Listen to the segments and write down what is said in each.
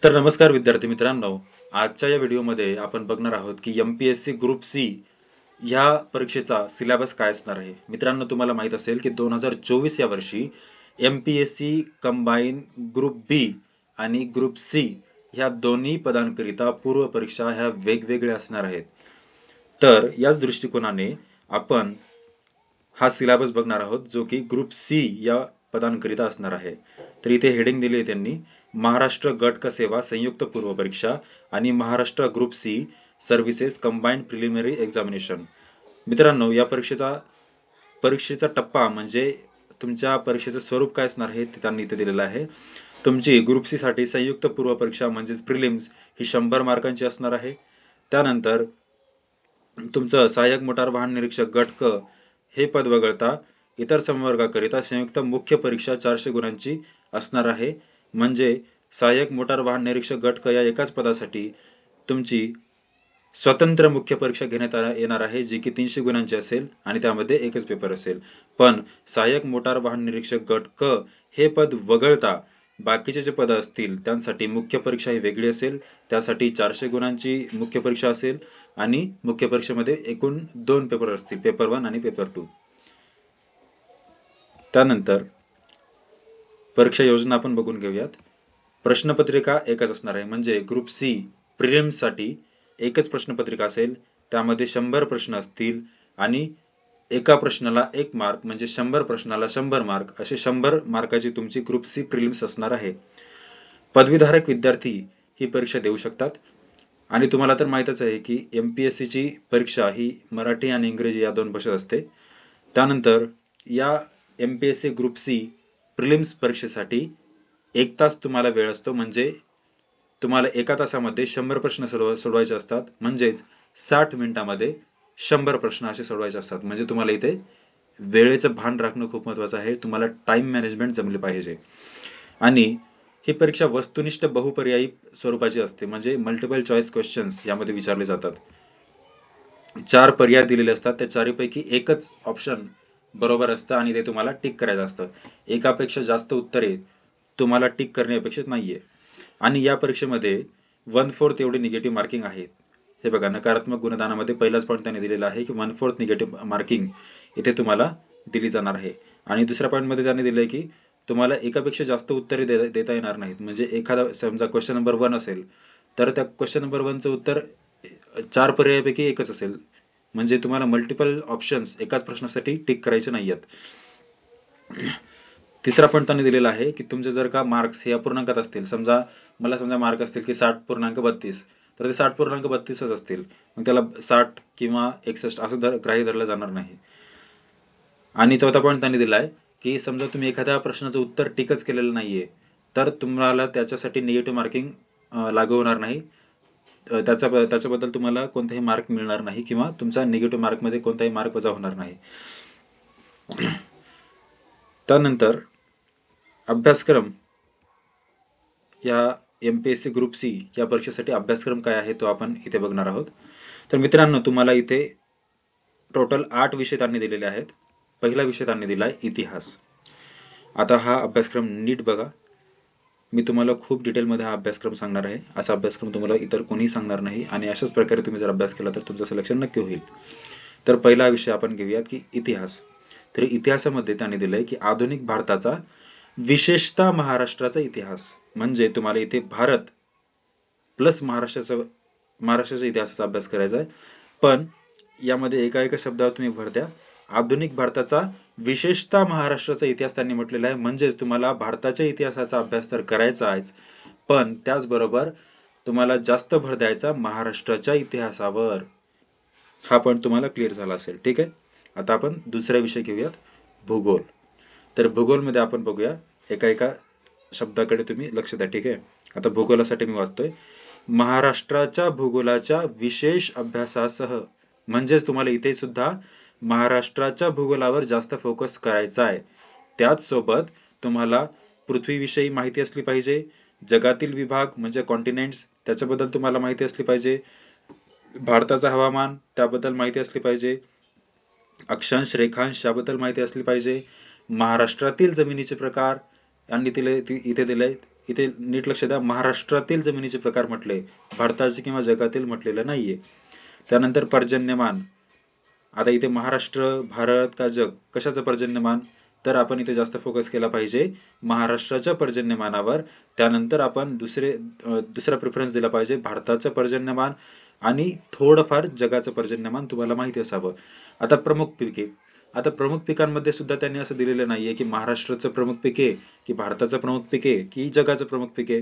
तर नमस्कार विद्यार्थी मित्रांनो, आजच्या या व्हिडिओमध्ये आपण बघणार आहोत की MPSC ग्रुप सी ह्या परीक्षेचा सिलेबस काय असणार आहे. मित्रांनो, तुम्हाला माहित असेल की 2024 या वर्षी MPSC कंबाईन ग्रुप बी आणि ग्रुप सी ह्या दोन्ही पदांकरिता पूर्व परीक्षा ह्या वेगवेगळ्या असणार आहेत. तर याच दृष्टिकोनाने आपण हा सिलेबस बघणार आहोत जो की ग्रुप सी या पदांकरिता असणार आहे. तर इथे हेडिंग दिली आहे त्यांनी, महाराष्ट्र गट क सेवा संयुक्त पूर्व परीक्षा आणि Maharashtra group C services combined preliminary examination. मित्रांनो, या परीक्षेचा टप्पा म्हणजे तुमच्या परीक्षेचं स्वरूप काय असणार आहे ते त्यांनी इथे दिलेलं आहे. तुमची ग्रुप सी साठी संयुक्त पूर्व परीक्षा म्हणजेच प्रिलिम्स ही 100 मार्कांची असणार आहे. त्यानंतर तुमचं सहाय्यक मोटार वाहन निरीक्षक गट क हे पद वगळता इतर संवर्गाकरिता संयुक्त मुख्य परीक्षा 400 गुणांची असणार आहे. म्हणजे सहाय्यक मोटार वाहन निरीक्षक गट क या एकाच पदासाठी तुमची स्वतंत्र मुख्य परीक्षा घेण्यात येणार आहे, जी की 300 गुणांची असेल आणि त्यामध्ये एकच पेपर असेल. पण सहाय्यक मोटार वाहन निरीक्षक गट क हे पद वगळता बाकीचे जे पद असतील त्यांसाठी मुख्य परीक्षा ही वेगळी असेल. त्यासाठी 400 गुणांची मुख्य परीक्षा असेल आणि मुख्य परीक्षेमध्ये एकूण 2 पेपर असतील, पेपर 1 आणि पेपर 2. त्यानंतर परीक्षा योजना आपण बघून घेऊयात. प्रश्नपत्रिका एकच असणार आहे, म्हणजे ग्रुप सी प्रिलिम्स साठी एकच प्रश्नपत्रिका असेल. त्यामध्ये 100 प्रश्न असतील आणि एका प्रश्नाला 1 मार्क, म्हणजे 100 प्रश्नाला 100 मार्क, असे 100 मार्काची तुमची ग्रुप सी प्रिलिम्स असणार आहे. पदवीधारक विद्यार्थी ही परीक्षा देऊ शकतात. आणि तुम्हाला तर माहीतच आहे की MPSC ची परीक्षा ही मराठी आणि इंग्रजी या 2 भाषेत असते. त्यानंतर या MPSC ग्रुप सी प्रिलिम्स परीक्षेसाठी 1 तास तुम्हाला वेळ असतो. म्हणजे तुम्हाला एका तासामध्ये 100 प्रश्न सोडवायचे असतात. म्हणजेच 60 मिनिटांमध्ये 100 प्रश्न असे सोडवायचे असतात. म्हणजे तुम्हाला इथे वेळेचं भान राखणं खूप महत्त्वाचं आहे. तुम्हाला टाइम मॅनेजमेंट जमले पाहिजे. आणि ही परीक्षा वस्तुनिष्ठ बहुपर्यायी स्वरूपाची असते. म्हणजे मल्टिपल चॉईस क्वेश्चन्स यामध्ये विचारले जातात. 4 पर्याय दिलेले असतात. त्या चारीपैकी एकच ऑप्शन बरोबर असतं आणि ते तुम्हाला टिक करायचं असतं. एकापेक्षा जास्त उत्तरे तुम्हाला टिक करणे अपेक्षित नाहीये. आणि या परीक्षेमध्ये 1/4 एवढी निगेटिव्ह मार्किंग आहे. हे बघा, नकारात्मक गुणदानामध्ये पहिलाच पॉईंट त्यांनी दिलेला आहे की 1/4 निगेटिव्ह मार्किंग इथे तुम्हाला दिली जाणार आहे. आणि दुसऱ्या पॉईंट मध्ये त्यांनी दिलंय की तुम्हाला एकापेक्षा जास्त उत्तरे देता येणार नाहीत. म्हणजे एखादा समजा क्वेश्चन नंबर 1 असेल तर त्या क्वेश्चन नंबर 1 चं उत्तर 4 पर्यायापैकी एकच असेल. म्हणजे तुम्हाला मल्टिपल ऑप्शन्स एकाच प्रश्नासाठी टिक करायचे नाहीयेत. तिसरा पॉईंट त्यांनी दिलेला आहे की तुमचे जर का मार्क्स हे अपूर्णांकात असतील, समजा मार्क असतील की 60.32, तर ते 60.32च असतील. मग त्याला 60 किंवा 61 असं ग्राह्य धरलं जाणार नाही. आणि चौथा पॉईंट त्यांनी दिलाय की समजा तुम्ही एखाद्या प्रश्नाचं उत्तर टिकच केलेलं नाहीये तर तुम्हाला त्याच्यासाठी निगेटिव्ह मार्किंग लागू होणार नाही. त्याच्याबद्दल तुम्हाला कोणताही मार्क मिळणार नाही किंवा तुमचा निगेटिव्ह मार्कमध्ये कोणताही मार्क वजा होणार नाही. त्यानंतर अभ्यासक्रम, या MPSC ग्रुप सी या परीक्षेसाठी अभ्यासक्रम काय आहे तो आपण इथे बघणार आहोत. तर मित्रांनो, तुम्हाला इथे टोटल 8 विषय त्यांनी दिलेले आहेत. पहिला विषय त्यांनी दिलाय इतिहास. आता हा अभ्यासक्रम नीट बघा. मी तुम्हाला खूप डिटेलमध्ये हा अभ्यासक्रम सांगणार आहे. असा अभ्यासक्रम तुम्हाला इतर कोणीही सांगणार नाही आणि अशाच प्रकारे तुम्ही जर अभ्यास केला तर तुमचं सिलेक्शन नक्की होईल. तर पहिला विषय आपण घेऊयात की इतिहास. तर इतिहासामध्ये त्यांनी दिलंय की आधुनिक भारताचा, विशेषतः महाराष्ट्राचा इतिहास. म्हणजे तुम्हाला इथे भारत प्लस महाराष्ट्राच्या इतिहासाचा अभ्यास करायचा आहे. पण यामध्ये एका शब्दावर तुम्ही भर द्या. आधुनिक भारताचा, विशेषतः महाराष्ट्राचा इतिहास त्यांनी म्हटलेला आहे. म्हणजेच तुम्हाला भारताच्या इतिहासाचा अभ्यास तर करायचा आहेच, पण त्याचबरोबर तुम्हाला जास्त भर द्यायचा महाराष्ट्राच्या इतिहासावर. हा पण तुम्हाला क्लिअर झाला असेल. ठीक आहे. आता आपण दुसरा विषय घेऊयात, भूगोल. तर भूगोलमध्ये आपण बघूया, एका शब्दाकडे तुम्ही लक्ष द्या. ठीक आहे. आता भूगोलासाठी मी वाचतोय, महाराष्ट्राच्या भूगोलाच्या विशेष अभ्यासासह. म्हणजेच तुम्हाला इथे सुद्धा महाराष्ट्राच्या भूगोलावर जास्त फोकस करायचा आहे. त्याच सोबत तुम्हाला पृथ्वीविषयी माहिती असली पाहिजे. जगातील विभाग म्हणजे कॉन्टिनेंट्स त्याच्याबद्दल तुम्हाला माहिती असली पाहिजे. भारताचा हवामान त्याबद्दल माहिती असली पाहिजे. अक्षांश, रेखांश याबद्दल माहिती असली पाहिजे. महाराष्ट्रातील जमिनीचे प्रकार यांनी इथे दिले. इथे नीट लक्ष द्या, महाराष्ट्रातील जमिनीचे प्रकार म्हटले, भारताचे किंवा जगातील म्हटलेलं नाहीये. त्यानंतर पर्जन्यमान, आता इथे महाराष्ट्र, भारत का जग, कशाचं पर्जन्यमान, तर आपण इथे जास्त फोकस केला पाहिजे महाराष्ट्राच्या पर्जन्यमानावर. त्यानंतर आपण दुसरा प्रेफरन्स दिला पाहिजे भारताचं पर्जन्यमान आणि थोडंफार जगाचं पर्जन्यमान तुम्हाला माहिती असावं. आता प्रमुख पिके, आता प्रमुख पिकांमध्ये सुद्धा त्यांनी असं दिलेलं नाहीये की महाराष्ट्राचं प्रमुख पिके की भारताचं प्रमुख पिके की जगाचं प्रमुख पिके.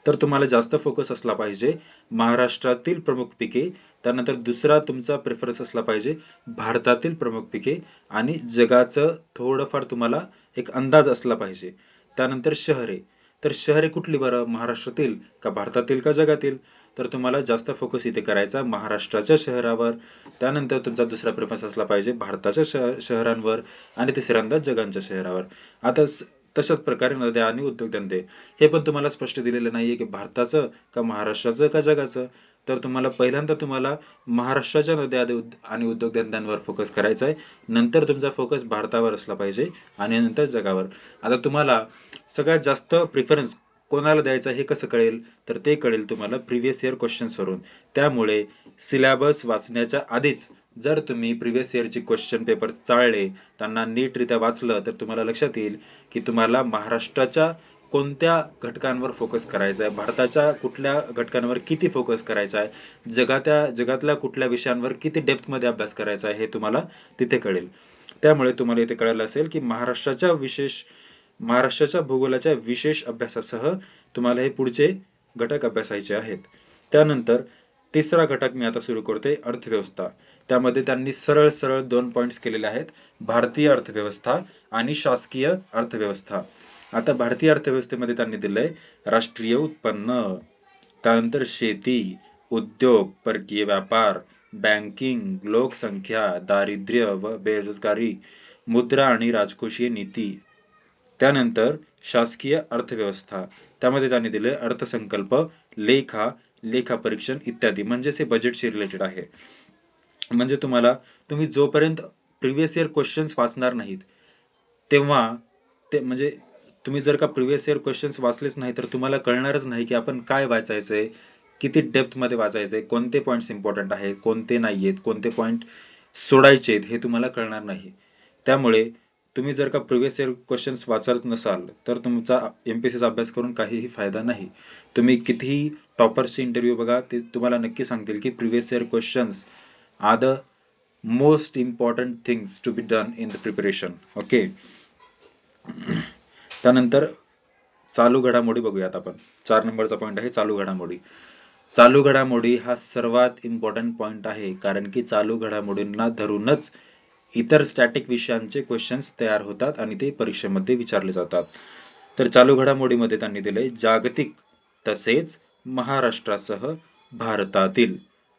तर तुम्हाला जास्त फोकस असला पाहिजे महाराष्ट्रातील प्रमुख पिके, त्यानंतर दुसरा तुमचा प्रेफरन्स असला पाहिजे भारतातील प्रमुख पिके आणि जगाचं थोडंफार तुम्हाला एक अंदाज असला पाहिजे. त्यानंतर शहरे, तर शहरे कुठली बरं, महाराष्ट्रातील का भारतातील का जगातील, तर तुम्हाला जास्त फोकस इथे करायचा महाराष्ट्राच्या शहरावर. त्यानंतर तुमचा दुसरा प्रेफरन्स असला पाहिजे भारताच्या शहरांवर आणि तिसऱ्यांदा जगांच्या शहरावर. आता तशाच प्रकारे नद्या आणि उद्योगधंदे, हे पण तुम्हाला स्पष्ट दिलेलं नाहीये की भारताचं का महाराष्ट्राचं का जगाचं. तर पहिल्यांदा तुम्हाला महाराष्ट्राच्या नद्या आणि उद्योगधंद्यांवर फोकस करायचा आहे, नंतर तुमचा फोकस भारतावर असला पाहिजे आणि नंतर जगावर. आता तुम्हाला सगळ्यात जास्त प्रिफरन्स कोणाला द्यायचा हे कसं कळेल, तर ते कळेल तुम्हाला प्रिव्हियस इयर क्वेश्चन्स वरून. त्यामुळे सिलेबस वाचण्याच्या आधीच जर तुम्ही प्रिव्हियस इयरची क्वेश्चन पेपर चाळले, त्यांना नीटरित्या वाचलं, तर तुम्हाला लक्षात येईल की तुम्हाला महाराष्ट्राच्या कोणत्या घटकांवर फोकस करायचा आहे, भारताच्या कुठल्या घटकांवर किती फोकस करायचा आहे, जगातल्या कुठल्या विषयांवर किती डेप्थमध्ये अभ्यास करायचा आहे, हे तुम्हाला तिथे कळेल. त्यामुळे तुम्हाला इथे कळलं असेल की महाराष्ट्राच्या भूगोलाच्या विशेष अभ्यासासह तुम्हाला हे पुढचे घटक अभ्यासायचे आहेत. त्यानंतर तिसरा घटक मी आता सुरू करतोय, अर्थव्यवस्था. त्यामध्ये त्यांनी सरळ सरळ 2 पॉइंट्स केलेले आहेत, भारतीय अर्थव्यवस्था आणि शासकीय अर्थव्यवस्था. आता भारतीय अर्थव्यवस्थेमध्ये त्यांनी दिलंय राष्ट्रीय उत्पन्न, त्यानंतर शेती, उद्योग, परकीय व्यापार, बँकिंग, लोकसंख्या, दारिद्र्य व बेरोजगारी, मुद्रा आणि राजकोषीय नीती. त्यानंतर शासकीय अर्थव्यवस्था, त्यामध्ये त्यांनी दिले अर्थसंकल्प, लेखापरीक्षण इत्यादी, म्हणजेच हे बजेटशी रिलेटेड आहे. म्हणजे तुम्ही जोपर्यंत प्रिव्हियस इयर क्वेश्चन्स वाचणार नाहीत तेव्हा म्हणजे तुम्ही जर का प्रिव्हियस इयर क्वेश्चन्स वाचलेच नाही तर तुम्हाला कळणारच नाही की आपण काय वाचायचंय, किती डेप्थ मध्ये वाचायचंय, कोणते पॉइंट्स इम्पॉर्टंट आहेत, कोणते नाहीयेत, कोणते पॉइंट सोडायचे हे तुम्हाला कळणार नाही. त्यामुळे तुम्ही जर का प्रिव्हियस इयर क्वेश्चन्स वाचत नसाल तर तुमचा एमपीएससीचा अभ्यास करून काहीही फायदा नाही. तुम्ही कितीही टॉपर्सचे इंटरव्ह्यू बघा, ते तुम्हाला नक्की सांगतील की previous year questions are the most important things to be done in the preparation. Okay. त्यानंतर चालू घडामोडी बघूयात आपण. 4 नंबरचा पॉइंट आहे चालू घडामोडी. चालू घडामोडी हा सर्वात इम्पॉर्टंट पॉइंट आहे, कारण की चालू घडामोडींना धरूनच इतर स्टॅटिक विषयांचे क्वेश्चन्स तयार होतात आणि ते परीक्षेमध्ये विचारले जातात. तर चालू घडामोडीमध्ये त्यांनी दिले जागतिक तसेच महाराष्ट्रासह भारतातील,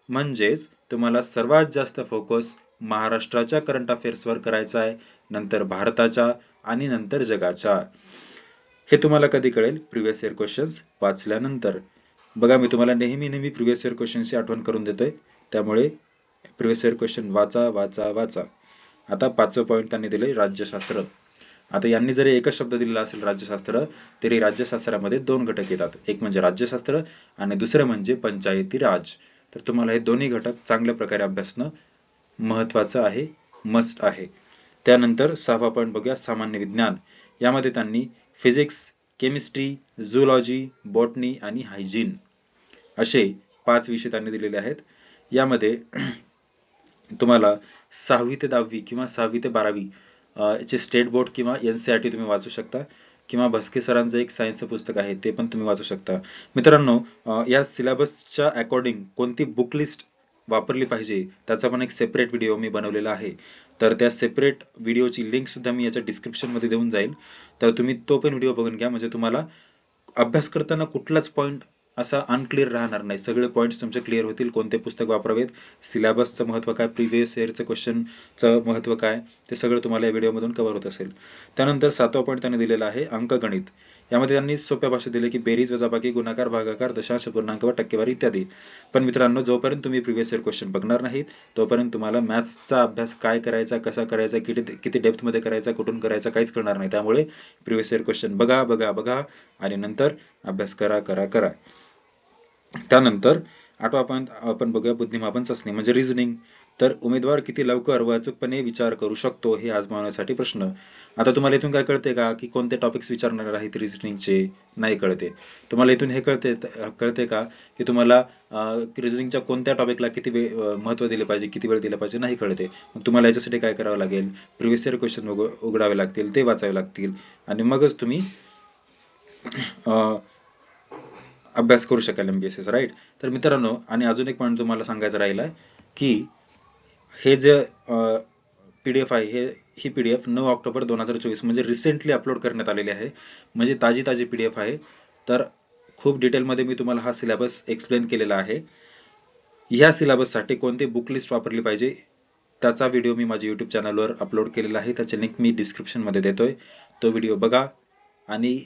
म्हणजेच तुम्हाला सर्वात जास्त फोकस महाराष्ट्राच्या करंट अफेअर्सवर करायचा आहे, नंतर भारताच्या आणि नंतर जगाच्या. हे तुम्हाला कधी कळेल, प्रिव्हियस इयर क्वेश्चन्स वाचल्यानंतर. बघा, मी तुम्हाला नेहमी प्रिव्हियस इयर क्वेश्चन्सची आठवण करून देतोय, त्यामुळे प्रिव्हियस इयर क्वेश्चन वाचा वाचा वाचा. आता 5वा पॉइंट त्यांनी दिले राज्यशास्त्र. आता यांनी जरी एकच शब्द दिलेला असेल राज्यशास्त्र, तरी राज्यशास्त्रामध्ये 2 घटक येतात, एक म्हणजे राज्यशास्त्र आणि दुसरं म्हणजे पंचायती राज. तर तुम्हाला हे दोन्ही घटक चांगल्या प्रकारे अभ्यासणं महत्वाचं आहे, मस्ट आहे. त्यानंतर 6वा पॉइंट बघूया, सामान्य विज्ञान. यामध्ये त्यांनी फिजिक्स, केमिस्ट्री, झूलॉजी, बॉटनी आणि हायजीन असे 5 विषय त्यांनी दिलेले आहेत. यामध्ये तुम्हाला 6वी ते 10वी किंवा 6वी ते 12वी चे स्टेट बोर्ड किंवा NCERT तुम्ही वाचू शकता, किंवा भस्के सरांचं एक सायन्सचं पुस्तक आहे ते पण तुम्ही वाचू शकता. मित्रांनो, या सिलेबसच्या अकॉर्डिंग कोणती बुक लिस्ट वापरली पाहिजे त्याचा पण एक सेपरेट व्हिडिओ मी बनवलेला आहे. तर त्या सेपरेट व्हिडिओची लिंक सुद्धा मी याच्या डिस्क्रिप्शन मध्ये देऊन जाईल, तर तुम्ही तो पण व्हिडिओ बघून घ्या. म्हणजे तुम्हाला अभ्यास करताना कुठलाच पॉइंट असा अनक्लिअर राहणार नाही. सगळे पॉईंट्स तुमचे क्लिअर होतील. कोणते पुस्तक वापरावेत, सिलेबसचं महत्त्व काय, प्रिव्हियस इयरचं क्वेश्चनचं महत्त्व काय, ते सगळं तुम्हाला या व्हिडिओमधून कव्हर होत असेल. त्यानंतर 7वा पॉईंट त्यांनी दिलेला आहे अंकगणित. यामध्ये त्यांनी सोप्या भाषेत दिले की बेरीज, वजाबाकी, गुणाकार, भागाकार, दशांश, पूर्णांक व टक्केवारी इत्यादी. पण मित्रांनो, जोपर्यंत तुम्ही प्रिव्हियस इयर क्वेश्चन बघणार नाहीत तोपर्यंत तुम्हाला मॅथ्सचा अभ्यास काय करायचा, कसा करायचा, किती डेप्थमध्ये करायचा, कुठून करायचा काहीच कळणार नाही. त्यामुळे प्रिव्हियस इयर क्वेश्चन बघा आणि नंतर अभ्यास करा. त्यानंतर 8वा पॉईंट आपण बघूया बुद्धिमापन चाचणी म्हणजे रिझनिंग. तर उमेदवार किती लवकर व अचूकपणे विचार करू शकतो हे आजमावण्यासाठी प्रश्न. आता तुम्हाला इथून काय कळते का की कोणते टॉपिक्स विचारणार आहेत रिझनिंगचे? नाही कळते. तुम्हाला इथून हे कळते का की तुम्हाला रिझनिंगच्या कोणत्या टॉपिकला किती वेळ महत्त्व दिले पाहिजे, किती वेळ दिला पाहिजे? नाही कळते. मग तुम्हाला याच्यासाठी काय करावं लागेल? प्रिव्हियस इयर क्वेश्चन उघडावे लागतील, ते वाचावे लागतील आणि मगच तुम्ही अभ्यास करू शकाल MBSS, राईट. तर मित्रांनो, आणि अजून एक पॉईंट तुम्हाला सांगायचा राहिला की हे जे PDF आहे, ही PDF 9 ऑक्टोबर 2024 म्हणजे रिसेंटली अपलोड करण्यात आलेली आहे. म्हणजे ताजी PDF आहे. तर खूप डिटेलमध्ये मी तुम्हाला हा सिलेबस एक्सप्लेन केलेला आहे. ह्या सिलेबससाठी कोणती बुक लिस्ट वापरली पाहिजे त्याचा व्हिडिओ मी माझ्या YouTube चॅनलवर अपलोड केलेला आहे. त्याची लिंक मी डिस्क्रिप्शनमध्ये देतोय. तो व्हिडिओ बघा आणि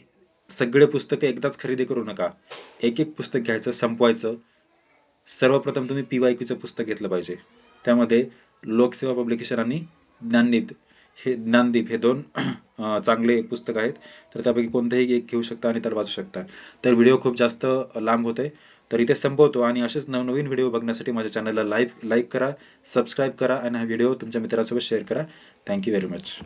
सगळे पुस्तकं एकदाच खरेदी करू नका. एक पुस्तक घ्यायचं, संपवायचं. सर्वप्रथम तुम्ही PYQचं पुस्तक घेतलं पाहिजे. त्यामध्ये लोकसेवा पब्लिकेशन आणि ज्ञानदीप हे 2 चांगले पुस्तक आहेत. तर त्यापैकी कोणतेही एक घेऊ शकता आणि त्याला वाचू शकता. तर व्हिडिओ खूप जास्त लांब होतोय, तर इथे संपवतो आणि असेच नवनवीन व्हिडिओ बघण्यासाठी माझ्या चॅनलला लाईक करा, सबस्क्राईब करा आणि हा व्हिडिओ तुमच्या मित्रांसोबत शेअर करा. Thank you very much.